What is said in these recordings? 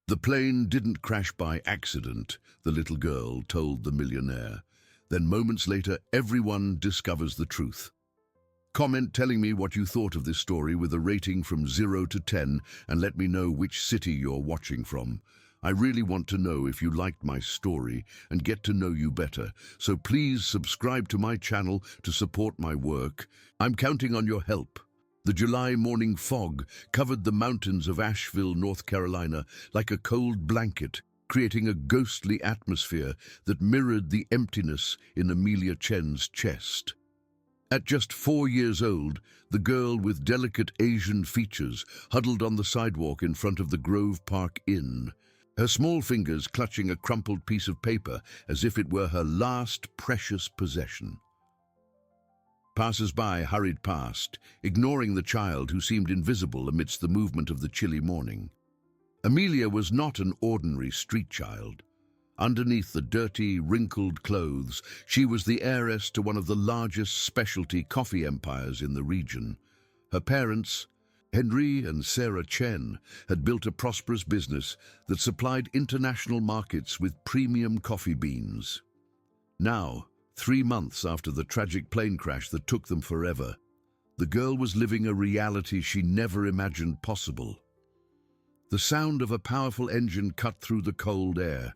The plane didn't crash by accident, the little girl told the millionaire. Then moments later, everyone discovers the truth. Comment telling me what you thought of this story with a rating from 0 to 10 and let me know which city you're watching from. I really want to know if you liked my story and get to know you better, so please subscribe to my channel to support my work. I'm counting on your help. The July morning fog covered the mountains of Asheville, North Carolina, like a cold blanket, creating a ghostly atmosphere that mirrored the emptiness in Amelia Chen's chest. At just 4 years old, the girl with delicate Asian features huddled on the sidewalk in front of the Grove Park Inn, her small fingers clutching a crumpled piece of paper as if it were her last precious possession. Passers-by hurried past, ignoring the child who seemed invisible amidst the movement of the chilly morning. Amelia was not an ordinary street child. Underneath the dirty, wrinkled clothes, she was the heiress to one of the largest specialty coffee empires in the region. Her parents, Henry and Sarah Chen, had built a prosperous business that supplied international markets with premium coffee beans. Now, 3 months after the tragic plane crash that took them forever, the girl was living a reality she never imagined possible. The sound of a powerful engine cut through the cold air.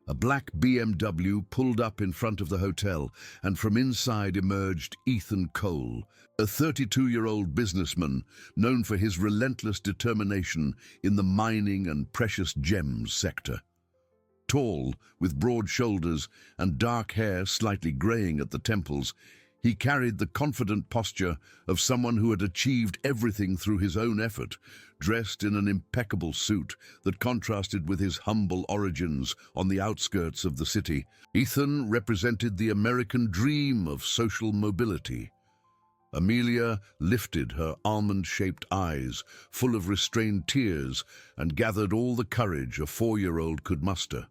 A black BMW pulled up in front of the hotel, and from inside emerged Ethan Cole, a 32-year-old businessman known for his relentless determination in the mining and precious gems sector. Tall, with broad shoulders and dark hair slightly graying at the temples, he carried the confident posture of someone who had achieved everything through his own effort, dressed in an impeccable suit that contrasted with his humble origins on the outskirts of the city. Ethan represented the American dream of social mobility. Amelia lifted her almond-shaped eyes, full of restrained tears, and gathered all the courage a 4-year-old could muster.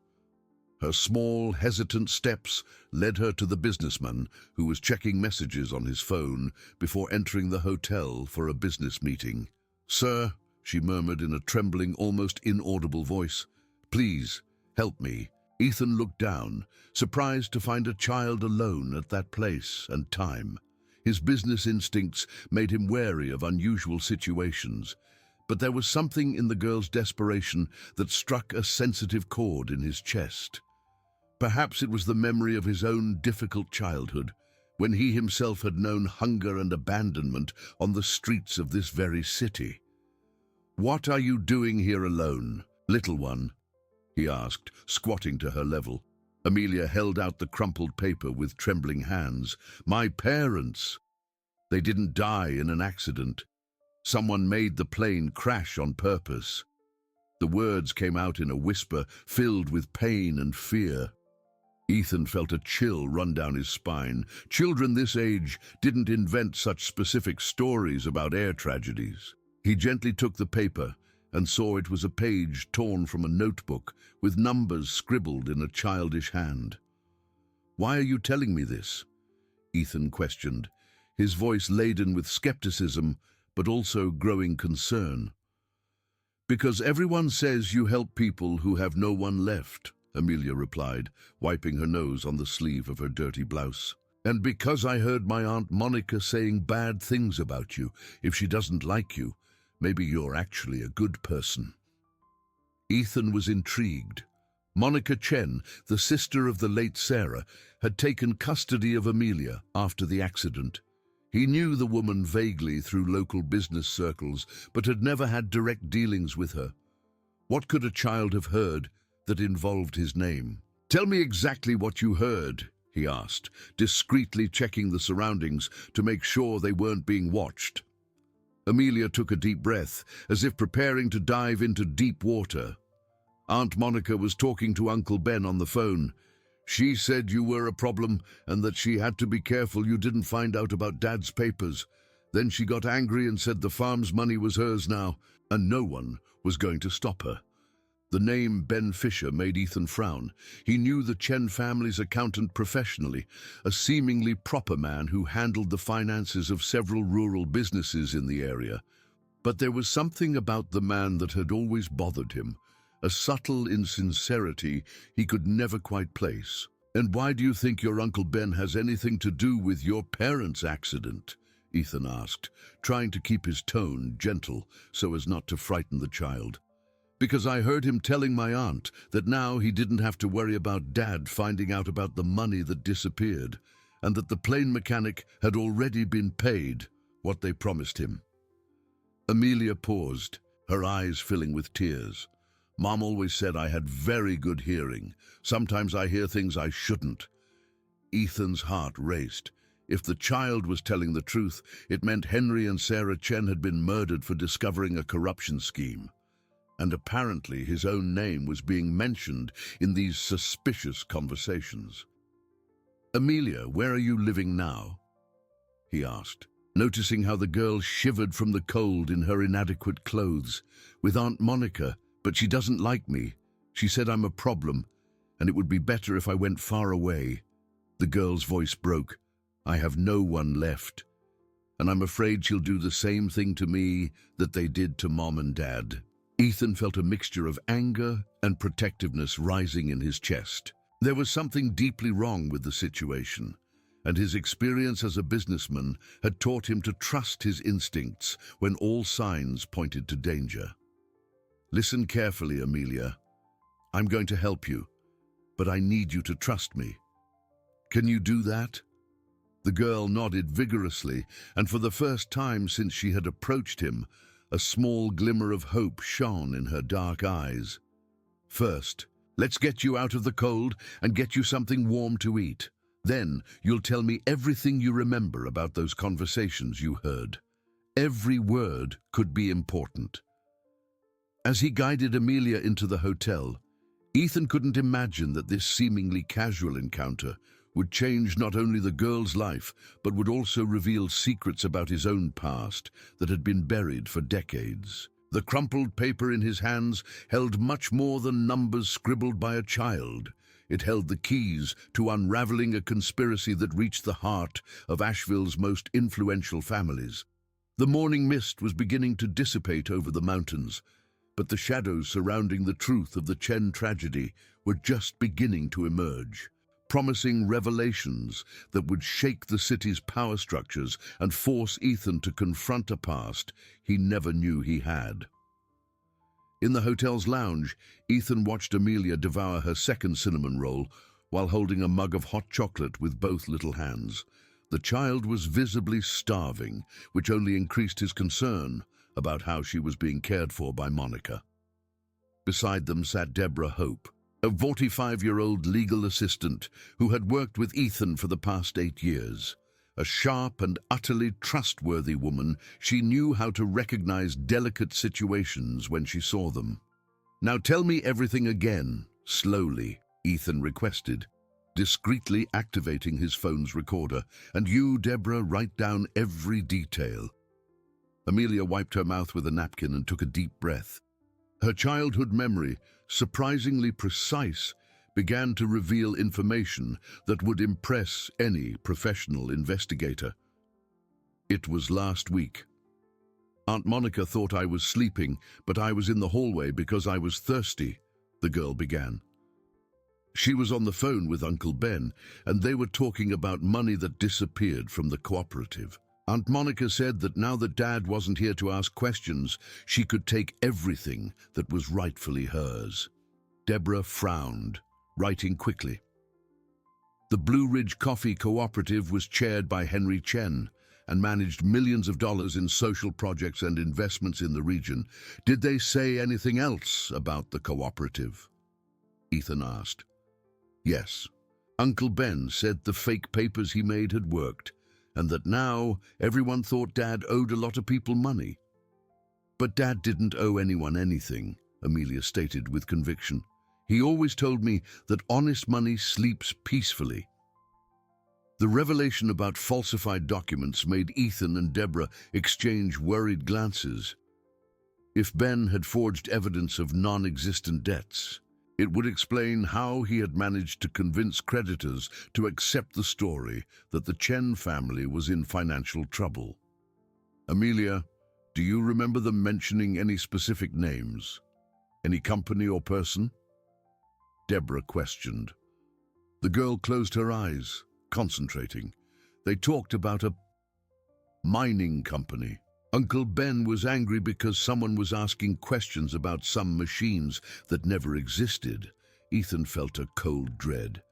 Her small, hesitant steps led her to the businessman who was checking messages on his phone before entering the hotel for a business meeting. "Sir," she murmured in a trembling, almost inaudible voice, "please, help me." Ethan looked down, surprised to find a child alone at that place and time. His business instincts made him wary of unusual situations, but there was something in the girl's desperation that struck a sensitive chord in his chest. Perhaps it was the memory of his own difficult childhood, when he himself had known hunger and abandonment on the streets of this very city. "What are you doing here alone, little one?" he asked, squatting to her level. Amelia held out the crumpled paper with trembling hands. "My parents. They didn't die in an accident. Someone made the plane crash on purpose." The words came out in a whisper filled with pain and fear. Ethan felt a chill run down his spine. Children this age didn't invent such specific stories about air tragedies. He gently took the paper and saw it was a page torn from a notebook with numbers scribbled in a childish hand. "Why are you telling me this?" Ethan questioned, his voice laden with skepticism but also growing concern. "Because everyone says you help people who have no one left," Amelia replied, wiping her nose on the sleeve of her dirty blouse. "And because I heard my Aunt Monica saying bad things about you. If she doesn't like you, maybe you're actually a good person." Ethan was intrigued. Monica Chen, the sister of the late Sarah, had taken custody of Amelia after the accident. He knew the woman vaguely through local business circles, but had never had direct dealings with her. What could a child have heard that involved his name? "Tell me exactly what you heard," he asked, discreetly checking the surroundings to make sure they weren't being watched. Amelia took a deep breath, as if preparing to dive into deep water. "Aunt Monica was talking to Uncle Ben on the phone. She said you were a problem and that she had to be careful you didn't find out about Dad's papers. Then she got angry and said the farm's money was hers now, and no one was going to stop her." The name Ben Fisher made Ethan frown. He knew the Chen family's accountant professionally, a seemingly proper man who handled the finances of several rural businesses in the area. But there was something about the man that had always bothered him, a subtle insincerity he could never quite place. "And why do you think your Uncle Ben has anything to do with your parents' accident?" Ethan asked, trying to keep his tone gentle so as not to frighten the child. "Because I heard him telling my aunt that now he didn't have to worry about Dad finding out about the money that disappeared, and that the plane mechanic had already been paid what they promised him." Amelia paused, her eyes filling with tears. "Mom always said I had very good hearing. Sometimes I hear things I shouldn't." Ethan's heart raced. If the child was telling the truth, it meant Henry and Sarah Chen had been murdered for discovering a corruption scheme. And apparently his own name was being mentioned in these suspicious conversations. "Amelia, where are you living now?" he asked, noticing how the girl shivered from the cold in her inadequate clothes. "With Aunt Monica, but she doesn't like me. She said I'm a problem, and it would be better if I went far away." The girl's voice broke. "I have no one left, and I'm afraid she'll do the same thing to me that they did to Mom and Dad." Ethan felt a mixture of anger and protectiveness rising in his chest. There was something deeply wrong with the situation, and his experience as a businessman had taught him to trust his instincts when all signs pointed to danger. "Listen carefully, Amelia. I'm going to help you, but I need you to trust me. Can you do that?" The girl nodded vigorously, and for the first time since she had approached him, a small glimmer of hope shone in her dark eyes. "First, let's get you out of the cold and get you something warm to eat. Then you'll tell me everything you remember about those conversations you heard. Every word could be important." As he guided Amelia into the hotel, Ethan couldn't imagine that this seemingly casual encounter would change not only the girl's life, but would also reveal secrets about his own past that had been buried for decades. The crumpled paper in his hands held much more than numbers scribbled by a child. It held the keys to unraveling a conspiracy that reached the heart of Asheville's most influential families. The morning mist was beginning to dissipate over the mountains, but the shadows surrounding the truth of the Chen tragedy were just beginning to emerge, promising revelations that would shake the city's power structures and force Ethan to confront a past he never knew he had. In the hotel's lounge, Ethan watched Amelia devour her second cinnamon roll while holding a mug of hot chocolate with both little hands. The child was visibly starving, which only increased his concern about how she was being cared for by Monica. Beside them sat Deborah Hope, a 45-year-old legal assistant who had worked with Ethan for the past 8 years. A sharp and utterly trustworthy woman, she knew how to recognize delicate situations when she saw them. "Now tell me everything again, slowly," Ethan requested, discreetly activating his phone's recorder. "And you, Deborah, write down every detail." Amelia wiped her mouth with a napkin and took a deep breath. Her childhood memory, surprisingly precise, began to reveal information that would impress any professional investigator. "It was last week. Aunt Monica thought I was sleeping, but I was in the hallway because I was thirsty," the girl began. "She was on the phone with Uncle Ben, and they were talking about money that disappeared from the cooperative. Aunt Monica said that now that Dad wasn't here to ask questions, she could take everything that was rightfully hers." Deborah frowned, writing quickly. "The Blue Ridge Coffee Cooperative was chaired by Henry Chen and managed millions of dollars in social projects and investments in the region. Did they say anything else about the cooperative?" Ethan asked. "Yes. Uncle Ben said the fake papers he made had worked, and that now everyone thought Dad owed a lot of people money." "But Dad didn't owe anyone anything," Amelia stated with conviction. "He always told me that honest money sleeps peacefully." The revelation about falsified documents made Ethan and Deborah exchange worried glances. If Ben had forged evidence of non-existent debts, it would explain how he had managed to convince creditors to accept the story that the Chen family was in financial trouble. "Amelia, do you remember them mentioning any specific names? Any company or person? Deborah questioned. The girl closed her eyes, concentrating. They talked about a mining company. Uncle Ben was angry because someone was asking questions about some machines that never existed. Ethan felt a cold dread.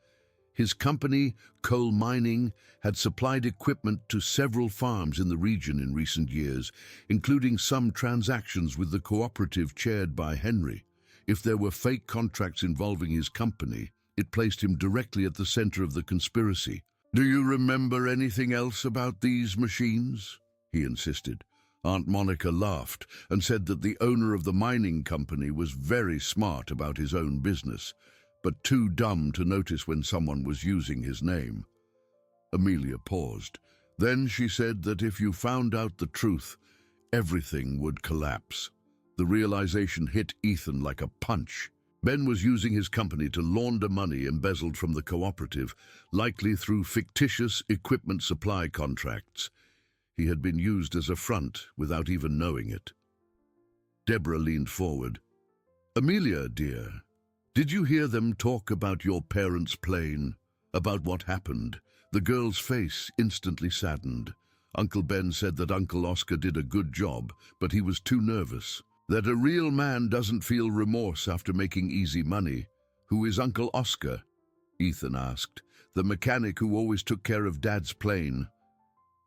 His company, Coal Mining, had supplied equipment to several farms in the region in recent years, including some transactions with the cooperative chaired by Henry. If there were fake contracts involving his company, it placed him directly at the center of the conspiracy. "Do you remember anything else about these machines?" he insisted. Aunt Monica laughed and said that the owner of the mining company was very smart about his own business, but too dumb to notice when someone was using his name. Amelia paused. Then she said that if you found out the truth, everything would collapse. The realization hit Ethan like a punch. Ben was using his company to launder money embezzled from the cooperative, likely through fictitious equipment supply contracts. He had been used as a front without even knowing it. Deborah leaned forward. "Amelia, dear, did you hear them talk about your parents' plane? About what happened?" The girl's face instantly saddened. Uncle Ben said that Uncle Oscar did a good job, but he was too nervous. That a real man doesn't feel remorse after making easy money. "Who is Uncle Oscar?" Ethan asked. "The mechanic who always took care of Dad's plane."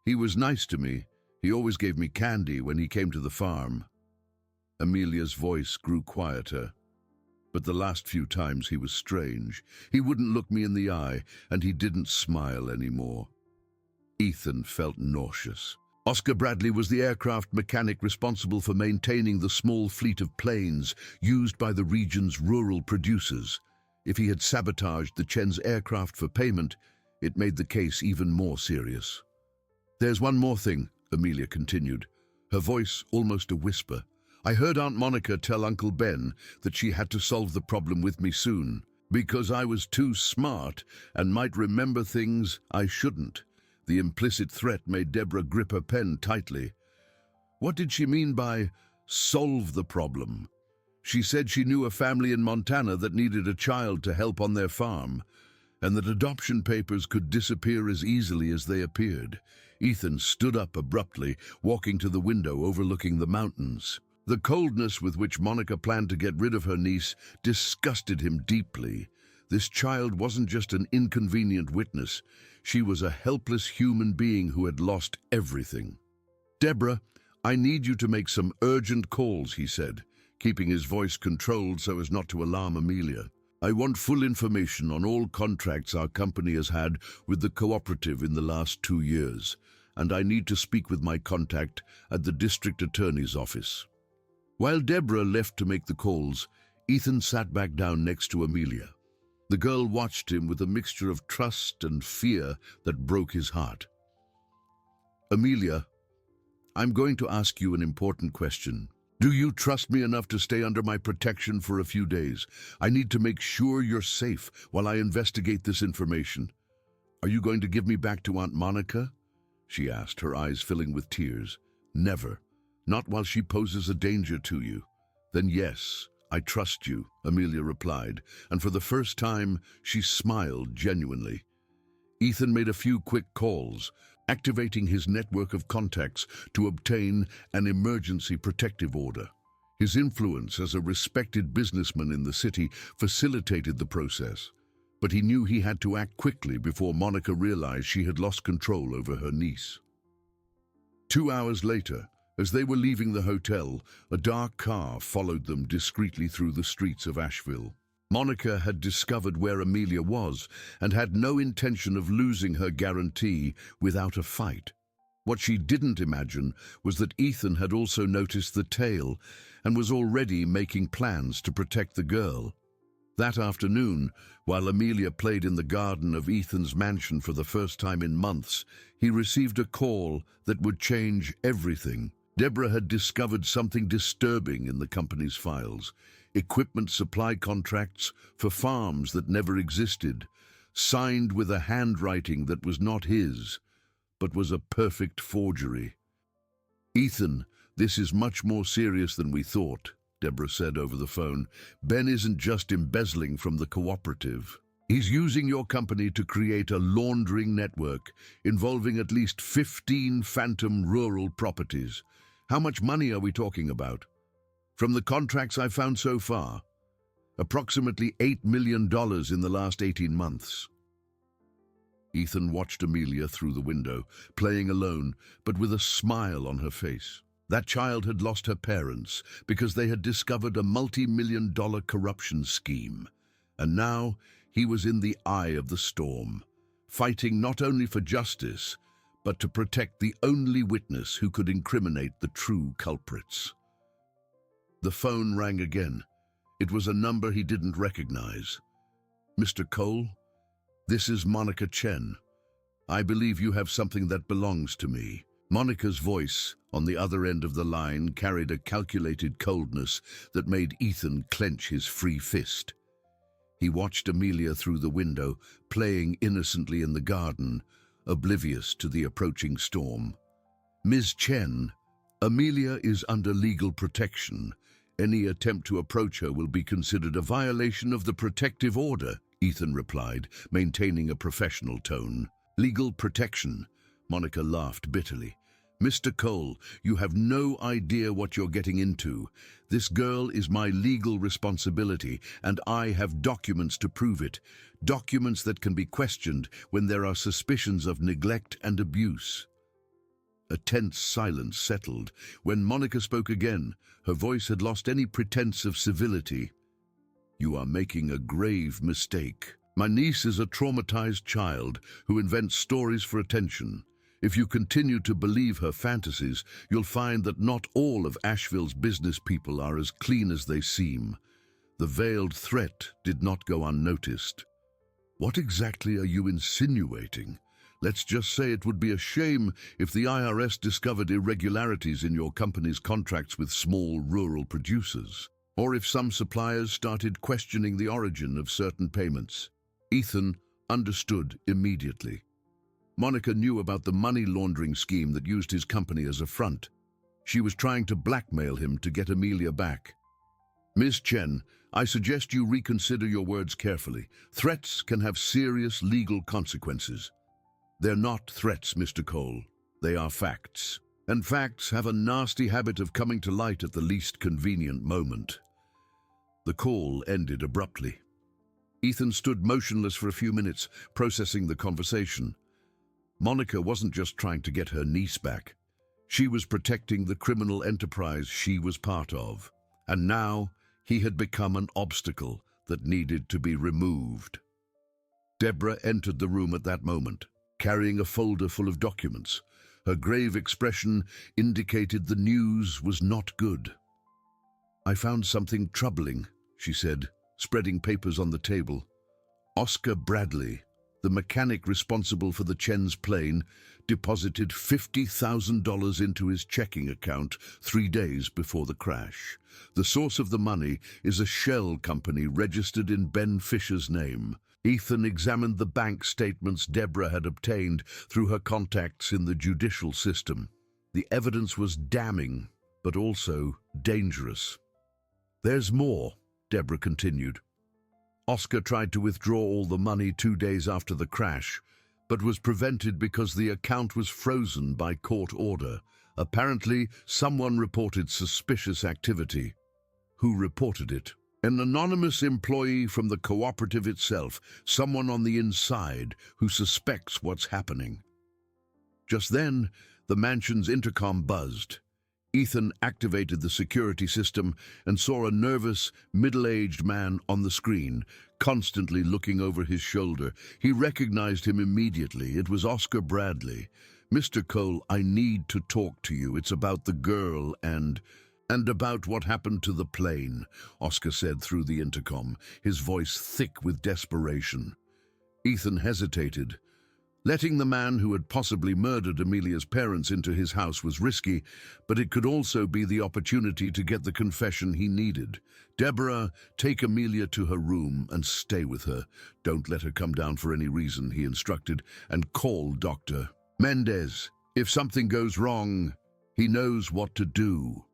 "He was nice to me. He always gave me candy when he came to the farm." Amelia's voice grew quieter, but the last few times he was strange. He wouldn't look me in the eye, and he didn't smile anymore. Ethan felt nauseous. Oscar Bradley was the aircraft mechanic responsible for maintaining the small fleet of planes used by the region's rural producers. If he had sabotaged the Chen's aircraft for payment, it made the case even more serious. "There's one more thing," Amelia continued, her voice almost a whisper. "I heard Aunt Monica tell Uncle Ben that she had to solve the problem with me soon, because I was too smart and might remember things I shouldn't." The implicit threat made Deborah grip her pen tightly. What did she mean by solve the problem? She said she knew a family in Montana that needed a child to help on their farm, and that adoption papers could disappear as easily as they appeared. Ethan stood up abruptly, walking to the window overlooking the mountains. The coldness with which Monica planned to get rid of her niece disgusted him deeply. This child wasn't just an inconvenient witness. She was a helpless human being who had lost everything. "Deborah, I need you to make some urgent calls," he said, keeping his voice controlled so as not to alarm Amelia. "I want full information on all contracts our company has had with the cooperative in the last 2 years, and I need to speak with my contact at the district attorney's office." While Deborah left to make the calls, Ethan sat back down next to Amelia. The girl watched him with a mixture of trust and fear that broke his heart. "Amelia, I'm going to ask you an important question. Do you trust me enough to stay under my protection for a few days? I need to make sure you're safe while I investigate this information. Are you going to give me back to Aunt Monica?" she asked, her eyes filling with tears. "Never. Not while she poses a danger to you." "Then yes, I trust you," Amelia replied, and for the first time she smiled genuinely. Ethan made a few quick calls, activating his network of contacts to obtain an emergency protective order. His influence as a respected businessman in the city facilitated the process, but he knew he had to act quickly before Monica realized she had lost control over her niece. 2 hours later, as they were leaving the hotel, a dark car followed them discreetly through the streets of Asheville. Monica had discovered where Amelia was and had no intention of losing her guarantee without a fight. What she didn't imagine was that Ethan had also noticed the tail and was already making plans to protect the girl. That afternoon, while Amelia played in the garden of Ethan's mansion for the first time in months, he received a call that would change everything. Deborah had discovered something disturbing in the company's files. Equipment supply contracts for farms that never existed, signed with a handwriting that was not his, but was a perfect forgery. "Ethan, this is much more serious than we thought." Deborah said over the phone. Ben isn't just embezzling from the cooperative. He's using your company to create a laundering network involving at least 15 phantom rural properties. How much money are we talking about? From the contracts I've found so far, approximately $8 million in the last 18 months. Ethan watched Amelia through the window, playing alone, but with a smile on her face. That child had lost her parents because they had discovered a multi-million-dollar corruption scheme. And now he was in the eye of the storm, fighting not only for justice, but to protect the only witness who could incriminate the true culprits. The phone rang again. It was a number he didn't recognize. "Mr. Cole, this is Monica Chen. I believe you have something that belongs to me." Monica's voice on the other end of the line carried a calculated coldness that made Ethan clench his free fist. He watched Amelia through the window, playing innocently in the garden, oblivious to the approaching storm. "Ms. Chen, Amelia is under legal protection. Any attempt to approach her will be considered a violation of the protective order," Ethan replied, maintaining a professional tone. "Legal protection?" Monica laughed bitterly. "Mr. Cole, you have no idea what you're getting into. This girl is my legal responsibility, and I have documents to prove it. Documents that can be questioned when there are suspicions of neglect and abuse." A tense silence settled. When Monica spoke again, her voice had lost any pretense of civility. "You are making a grave mistake. My niece is a traumatized child who invents stories for attention. If you continue to believe her fantasies, you'll find that not all of Asheville's business people are as clean as they seem. The veiled threat did not go unnoticed." "What exactly are you insinuating? Let's just say it would be a shame if the IRS discovered irregularities in your company's contracts with small rural producers, or if some suppliers started questioning the origin of certain payments." Ethan understood immediately. Monica knew about the money laundering scheme that used his company as a front. She was trying to blackmail him to get Amelia back. "Ms. Chen, I suggest you reconsider your words carefully. Threats can have serious legal consequences." "They're not threats, Mr. Cole. They are facts. And facts have a nasty habit of coming to light at the least convenient moment." The call ended abruptly. Ethan stood motionless for a few minutes, processing the conversation. Monica wasn't just trying to get her niece back. She was protecting the criminal enterprise she was part of. And now he had become an obstacle that needed to be removed. Deborah entered the room at that moment, carrying a folder full of documents. Her grave expression indicated the news was not good. "I found something troubling," she said, spreading papers on the table. Oscar Bradley, the mechanic responsible for the Chen's plane, deposited $50,000 into his checking account 3 days before the crash. The source of the money is a shell company registered in Ben Fisher's name. Ethan examined the bank statements Deborah had obtained through her contacts in the judicial system. The evidence was damning, but also dangerous. "There's more," Deborah continued. "Oscar tried to withdraw all the money 2 days after the crash, but was prevented because the account was frozen by court order. Apparently, someone reported suspicious activity." "Who reported it?" "An anonymous employee from the cooperative itself, someone on the inside who suspects what's happening." Just then, the mansion's intercom buzzed. Ethan activated the security system and saw a nervous, middle-aged man on the screen, constantly looking over his shoulder. He recognized him immediately. It was Oscar Bradley. "Mr. Cole, I need to talk to you. It's about the girl and about what happened to the plane," Oscar said through the intercom, his voice thick with desperation. Ethan hesitated. Letting the man who had possibly murdered Amelia's parents into his house was risky, but it could also be the opportunity to get the confession he needed. "Deborah, take Amelia to her room and stay with her. Don't let her come down for any reason," he instructed, "and call Dr. Mendez. If something goes wrong, he knows what to do."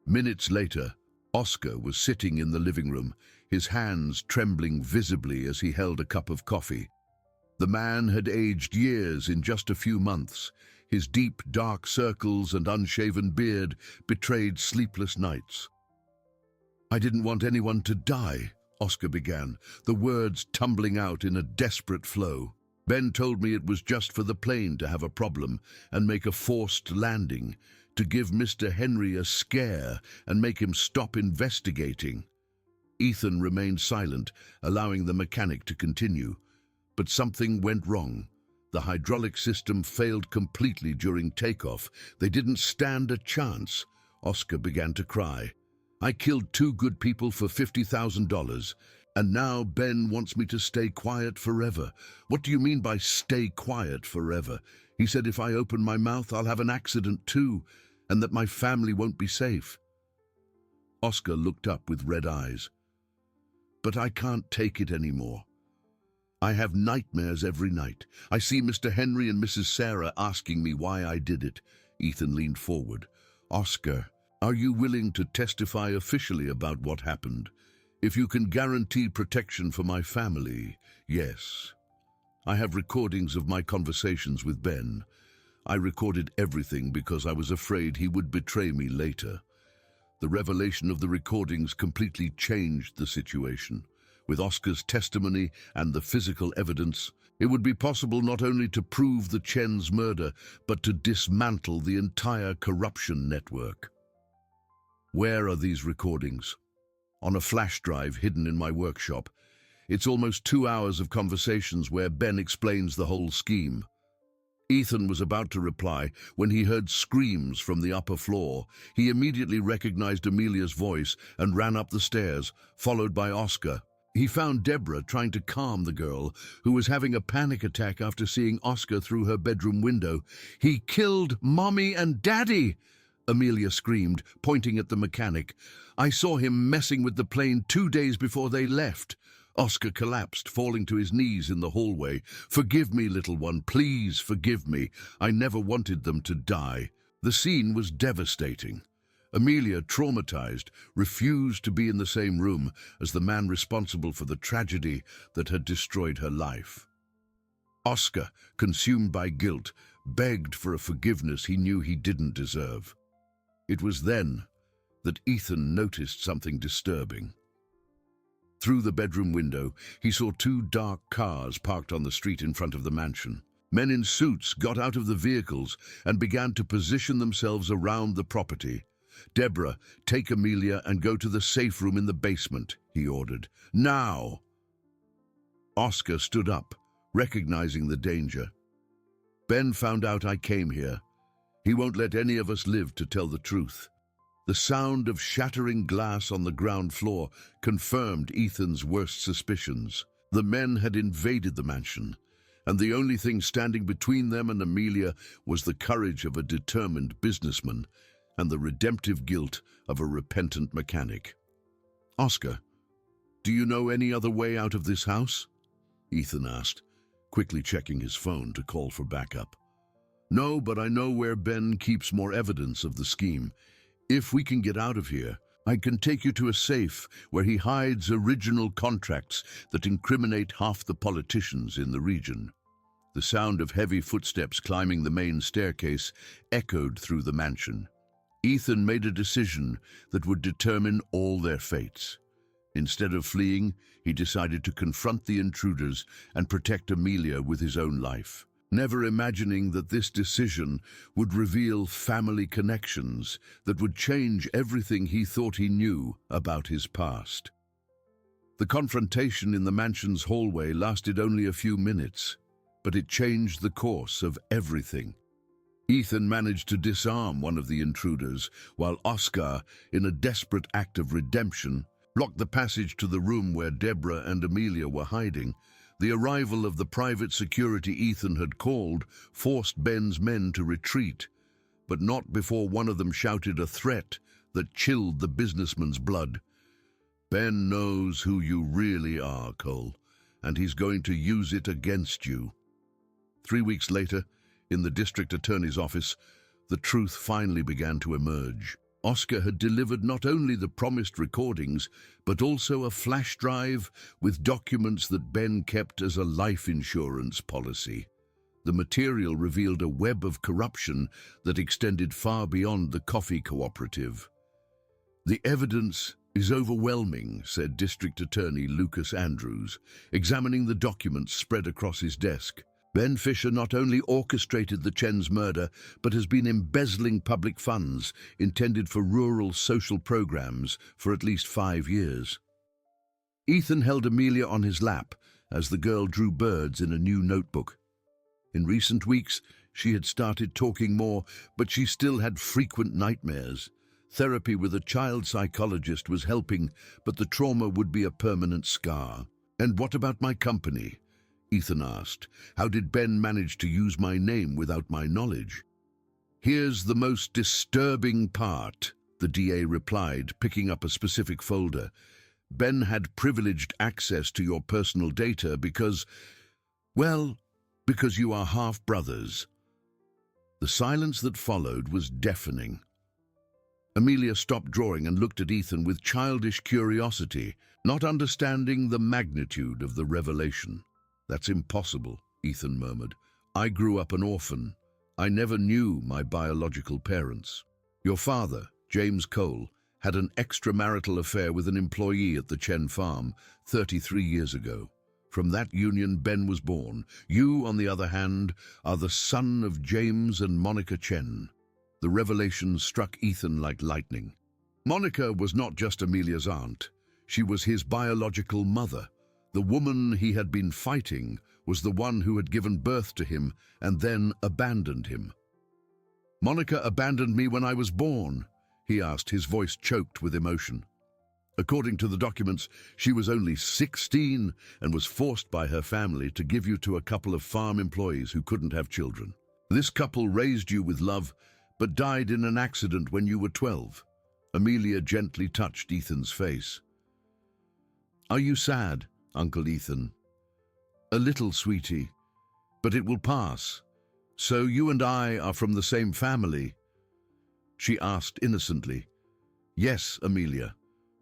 Minutes later, Oscar was sitting in the living room, his hands trembling visibly as he held a cup of coffee. The man had aged years in just a few months. His deep, dark circles and unshaven beard betrayed sleepless nights. "I didn't want anyone to die," Oscar began, the words tumbling out in a desperate flow. "Ben told me it was just for the plane to have a problem and make a forced landing, to give Mr. Henry a scare and make him stop investigating." Ethan remained silent, allowing the mechanic to continue. But something went wrong. The hydraulic system failed completely during takeoff. They didn't stand a chance. Oscar began to cry. "I killed 2 good people for $50,000, and now Ben wants me to stay quiet forever. What do you mean by stay quiet forever? He said if I open my mouth, I'll have an accident too, and that my family won't be safe." Oscar looked up with red eyes. "But I can't take it anymore. I have nightmares every night. I see Mr. Henry and Mrs. Sarah asking me why I did it." Ethan leaned forward. "Oscar, are you willing to testify officially about what happened? If you can guarantee protection for my family, yes. I have recordings of my conversations with Ben. I recorded everything because I was afraid he would betray me later. The revelation of the recordings completely changed the situation. With Oscar's testimony and the physical evidence, it would be possible not only to prove the Chen's murder, but to dismantle the entire corruption network." "Where are these recordings?" "On a flash drive hidden in my workshop. It's almost 2 hours of conversations where Ben explains the whole scheme." Ethan was about to reply when he heard screams from the upper floor. He immediately recognized Amelia's voice and ran up the stairs, followed by Oscar. He found Deborah trying to calm the girl, who was having a panic attack after seeing Oscar through her bedroom window. "He killed Mommy and Daddy!" Amelia screamed, pointing at the mechanic. "I saw him messing with the plane 2 days before they left." Oscar collapsed, falling to his knees in the hallway. "Forgive me, little one, please forgive me. I never wanted them to die." The scene was devastating. Amelia, traumatized, refused to be in the same room as the man responsible for the tragedy that had destroyed her life. Oscar, consumed by guilt, begged for a forgiveness he knew he didn't deserve. It was then that Ethan noticed something disturbing. Through the bedroom window, he saw 2 dark cars parked on the street in front of the mansion. Men in suits got out of the vehicles and began to position themselves around the property. "Deborah, take Amelia and go to the safe room in the basement," he ordered. "Now!" Oscar stood up, recognizing the danger. "Ben found out I came here. He won't let any of us live to tell the truth." The sound of shattering glass on the ground floor confirmed Ethan's worst suspicions. The men had invaded the mansion, and the only thing standing between them and Amelia was the courage of a determined businessman and the redemptive guilt of a repentant mechanic. "Oscar, do you know any other way out of this house?" Ethan asked, quickly checking his phone to call for backup. "No, but I know where Ben keeps more evidence of the scheme. If we can get out of here, I can take you to a safe where he hides original contracts that incriminate half the politicians in the region." The sound of heavy footsteps climbing the main staircase echoed through the mansion. Ethan made a decision that would determine all their fates. Instead of fleeing, he decided to confront the intruders and protect Amelia with his own life, never imagining that this decision would reveal family connections that would change everything he thought he knew about his past. The confrontation in the mansion's hallway lasted only a few minutes, but it changed the course of everything. Ethan managed to disarm one of the intruders, while Oscar, in a desperate act of redemption, blocked the passage to the room where Deborah and Amelia were hiding. The arrival of the private security Ethan had called forced Ben's men to retreat, but not before one of them shouted a threat that chilled the businessman's blood. "Ben knows who you really are, Cole, and he's going to use it against you." 3 weeks later, in the district attorney's office, the truth finally began to emerge. Oscar had delivered not only the promised recordings, but also a flash drive with documents that Ben kept as a life insurance policy. The material revealed a web of corruption that extended far beyond the coffee cooperative. "The evidence is overwhelming," said District Attorney Lucas Andrews, examining the documents spread across his desk. "Ben Fisher not only orchestrated the Chen's murder, but has been embezzling public funds intended for rural social programs for at least 5 years. Ethan held Amelia on his lap as the girl drew birds in a new notebook. In recent weeks, she had started talking more, but she still had frequent nightmares. Therapy with a child psychologist was helping, but the trauma would be a permanent scar. "And what about my company?" Ethan asked. "How did Ben manage to use my name without my knowledge?" "Here's the most disturbing part," the DA replied, picking up a specific folder. "Ben had privileged access to your personal data because you are half-brothers." The silence that followed was deafening. Amelia stopped drawing and looked at Ethan with childish curiosity, not understanding the magnitude of the revelation. "That's impossible," Ethan murmured. "I grew up an orphan. I never knew my biological parents. Your father, James Cole, had an extramarital affair with an employee at the Chen farm 33 years ago. From that union, Ben was born. You, on the other hand, are the son of James and Monica Chen." The revelation struck Ethan like lightning. Monica was not just Amelia's aunt. She was his biological mother. The woman he had been fighting was the one who had given birth to him and then abandoned him. "Monica abandoned me when I was born?" he asked, his voice choked with emotion. "According to the documents, she was only 16 and was forced by her family to give you to a couple of farm employees who couldn't have children. This couple raised you with love, but died in an accident when you were 12. Amelia gently touched Ethan's face. "Are you sad, Uncle Ethan?" "A little, sweetie, but it will pass. So you and I are from the same family?" she asked innocently. "Yes, Amelia.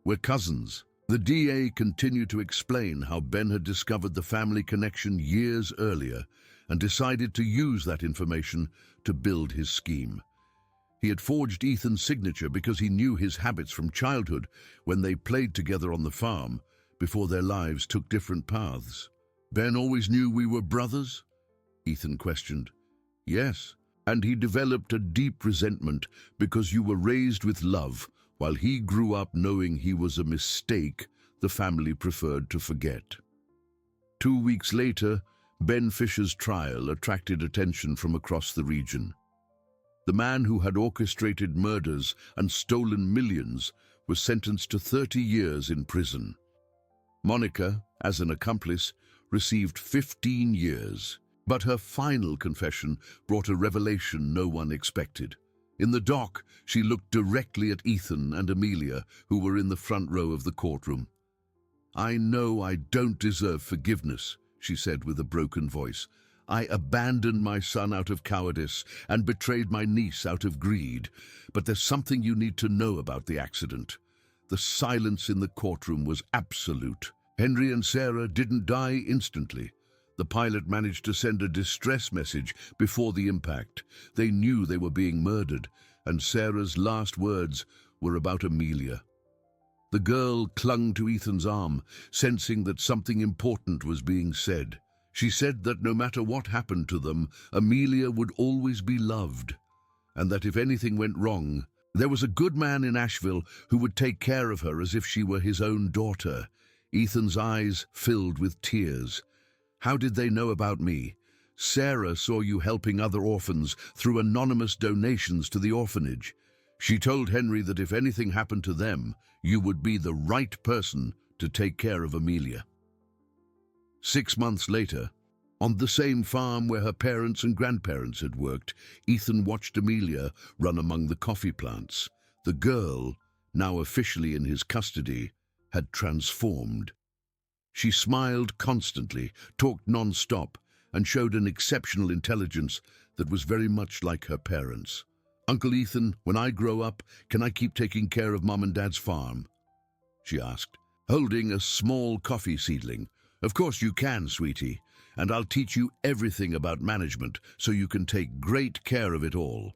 We're cousins." The DA continued to explain how Ben had discovered the family connection years earlier and decided to use that information to build his scheme. He had forged Ethan's signature because he knew his habits from childhood when they played together on the farm before their lives took different paths. "Ben always knew we were brothers?" Ethan questioned. "Yes, and he developed a deep resentment because you were raised with love, while he grew up knowing he was a mistake the family preferred to forget." 2 weeks later, Ben Fisher's trial attracted attention from across the region. The man who had orchestrated murders and stolen millions was sentenced to 30 years in prison. Monica, as an accomplice, received 15 years, but her final confession brought a revelation no one expected. In the dock, she looked directly at Ethan and Amelia, who were in the front row of the courtroom. "I know I don't deserve forgiveness," she said with a broken voice. "I abandoned my son out of cowardice and betrayed my niece out of greed. But there's something you need to know about the accident." The silence in the courtroom was absolute. Henry and Sarah didn't die instantly. The pilot managed to send a distress message before the impact. They knew they were being murdered, and Sarah's last words were about Amelia. The girl clung to Ethan's arm, sensing that something important was being said. She said that no matter what happened to them, Amelia would always be loved, and that if anything went wrong, there was a good man in Asheville who would take care of her as if she were his own daughter. Ethan's eyes filled with tears. "How did they know about me?" "Sarah saw you helping other orphans through anonymous donations to the orphanage. She told Henry that if anything happened to them, you would be the right person to take care of Amelia." 6 months later, on the same farm where her parents and grandparents had worked, Ethan watched Amelia run among the coffee plants. The girl, now officially in his custody, had transformed. She smiled constantly, talked non-stop, and showed an exceptional intelligence that was very much like her parents. "Uncle Ethan, when I grow up, can I keep taking care of Mom and Dad's farm?" she asked, holding a small coffee seedling. "Of course you can, sweetie, and I'll teach you everything about management so you can take great care of it all."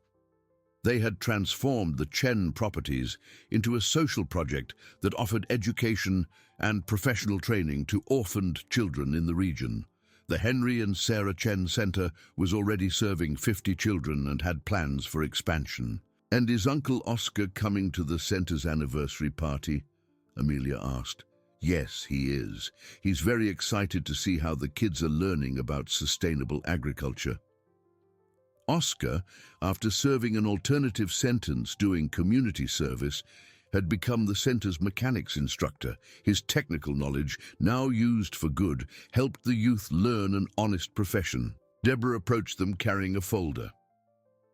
They had transformed the Chen properties into a social project that offered education and professional training to orphaned children in the region. The Henry and Sarah Chen Center was already serving 50 children and had plans for expansion. "And is Uncle Oscar coming to the center's anniversary party?" Amelia asked. "Yes, he is. He's very excited to see how the kids are learning about sustainable agriculture." Oscar, after serving an alternative sentence doing community service, had become the center's mechanics instructor. His technical knowledge, now used for good, helped the youth learn an honest profession. Deborah approached them carrying a folder.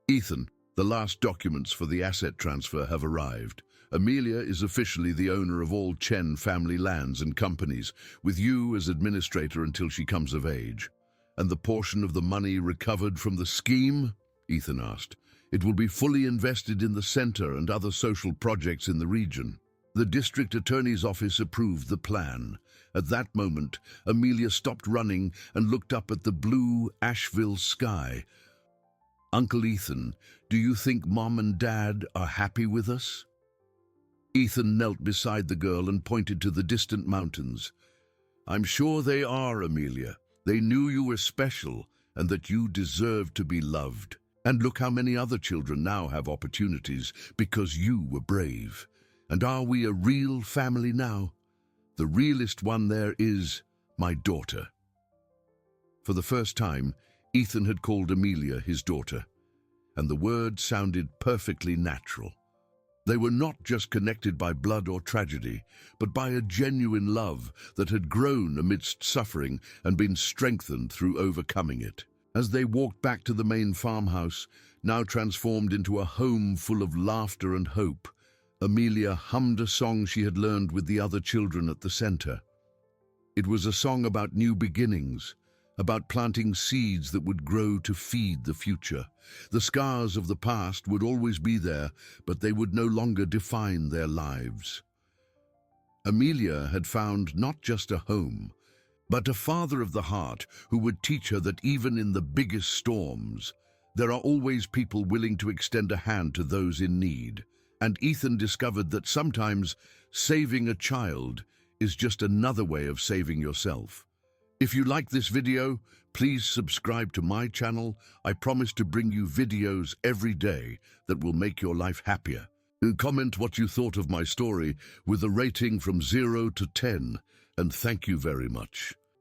"Ethan, the last documents for the asset transfer have arrived. Amelia is officially the owner of all Chen family lands and companies, with you as administrator until she comes of age." "And the portion of the money recovered from the scheme?" Ethan asked. "It will be fully invested in the center and other social projects in the region." The district attorney's office approved the plan. At that moment, Amelia stopped running and looked up at the blue Asheville sky. "Uncle Ethan, do you think Mom and Dad are happy with us?" Ethan knelt beside the girl and pointed to the distant mountains. "I'm sure they are, Amelia. They knew you were special and that you deserved to be loved. And look how many other children now have opportunities because you were brave. And are we a real family now? The realest one there is my daughter." For the first time, Ethan had called Amelia his daughter, and the word sounded perfectly natural. They were not just connected by blood or tragedy, but by a genuine love that had grown amidst suffering and been strengthened through overcoming it. As they walked back to the main farmhouse, now transformed into a home full of laughter and hope, Amelia hummed a song she had learned with the other children at the center. It was a song about new beginnings, about planting seeds that would grow to feed the future. The scars of the past would always be there, but they would no longer define their lives. Amelia had found not just a home, but a father of the heart who would teach her that even in the biggest storms, there are always people willing to extend a hand to those in need. And Ethan discovered that sometimes saving a child is just another way of saving yourself. If you like this video, please subscribe to my channel. I promise to bring you videos every day that will make your life happier. And comment what you thought of my story with a rating from 0 to 10, and thank you very much.